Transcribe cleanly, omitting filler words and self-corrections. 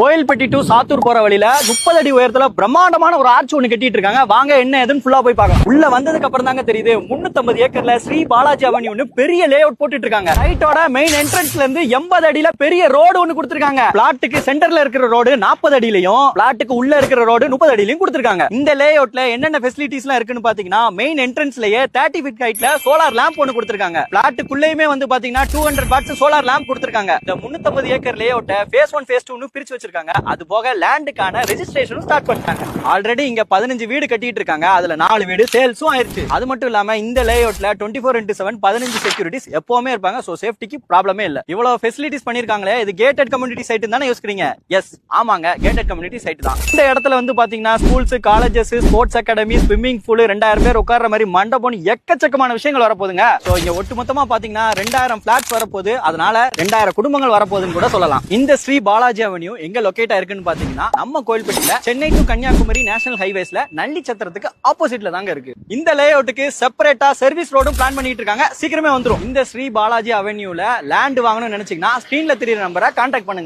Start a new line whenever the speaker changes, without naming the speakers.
Kovilpatti to Sattur போற வழியில 30 அடி உயரத்துல பிரம்மாண்டமான ஒரு ஆர்ச் ஒண்ணு கட்டிட்டு இருக்காங்க. வாங்க என்ன எதுன்னு ஃபுல்லா போய் பார்க்கலாம். உள்ள வந்ததுக்கு அப்புறம் தாங்க தெரியுது 350 ஏக்கர்ல ஸ்ரீ பாலாஜி அவென்யூன்னு பெரிய லே அவுட் போட்டுட்டு இருக்காங்க. சைட்டோட மெயின் என்ட்ரன்ஸ்ல இருந்து 80 அடியில பெரிய ரோடு ஒண்ணு கொடுத்திருக்காங்க. பிளாட்டுக்கு சென்டர்ல இருக்கிற ரோடு 40 அடியிலையும் பிளாட்டுக்கு உள்ள இருக்கிற ரோடு 30 அடியிலையும் கொடுத்திருக்காங்க. இந்த லே அவுட்ல என்னென்ன ஃபெசிலிட்டிஸ் எல்லாம் இருக்குன்னு பாத்தீங்கன்னா மெயின் என்ட்ரன்ஸ்லயே 30 ஃபீட் ஹைட்ல சோலார் லேம்ப் ஒண்ணு கொடுத்திருக்காங்க. பிளாட்டுக்குள்ளேயுமே வந்து பாத்தீங்கன்னா 200 வாட்ஸ் சோலார் லேம்ப் கொடுத்திருக்காங்க. இந்த 350 ஏக்கர் லே அவுட்ட ஃபேஸ் 1 ஃபேஸ் 2 பிரிச்சு வச்சிருக்காங்க. அது போக லேண்டுக்கான ரெஜிஸ்ட்ரேஷனும் ஸ்டார்ட் பண்ணிட்டாங்க. ஆல்ரெடி இங்க 15 வீடு கட்டிட்டு இருக்காங்க. அதுல 4 வீடு சேல்ஸும் ஆயிருச்சு. அது மட்டும் இல்லாம இந்த லேஅவுட்ல 24x7 15 செக்யூரிட்டிஸ் எப்பவுமே இருப்பாங்க. சோ சேஃப்டிக்கு ப்ராப்ளமே இல்ல. இவ்வளவு ஃபெசிலிட்டிஸ் பண்ணிருக்காங்களே, இது கேட்டட் கம்யூனிட்டி சைட் தானே யோசிக்கிறீங்க? எஸ், ஆமாங்க, கேட்டட் கம்யூனிட்டி சைட் தான். இந்த இடத்துல வந்து பாத்தீங்கன்னா schools, colleges, sports academy, swimming pool, 2000 பேர் உட்கார்ற மாதிரி மண்டபம், எக்கச்சக்கமான விஷயங்கள் வரப்போகுதுங்க. சோ இங்க ஒட்டுமொத்தமா பாத்தீங்கன்னா 2000 பிளாட்ஸ் வரப்போகுது. அதனால 2000 குடும்பங்கள் வரப்போகுதுன்னு கூட சொல்லலாம். இந்த ஸ்ரீ பாலாஜி அவென்யூ எங்க லொகேட் ஆயிருக்குன்னு பாத்தீங்கன்னா நம்ம கோயில்பட்டியில சென்னை டு கன்னியாகுமரி நேஷனல் ஹைவேஸ்ல நள்ளி சத்திரத்துக்கு ஆப்போசிட்ல தாங்க இருக்கு. இந்த லேஅவுட்டுக்கு செப்பரேட்டா சர்வீஸ் ரோடும் பிளான் பண்ணிட்டு இருக்காங்க. சீக்கிரமே வந்துரும். இந்த ஸ்ரீ பாலாஜி அவென்யூல லேண்ட் வாங்கணும்னு நினைச்சீங்கன்னா ஸ்கிரீன்ல தெரியுற நம்பரை கான்டாக்ட் பண்ணுங்க.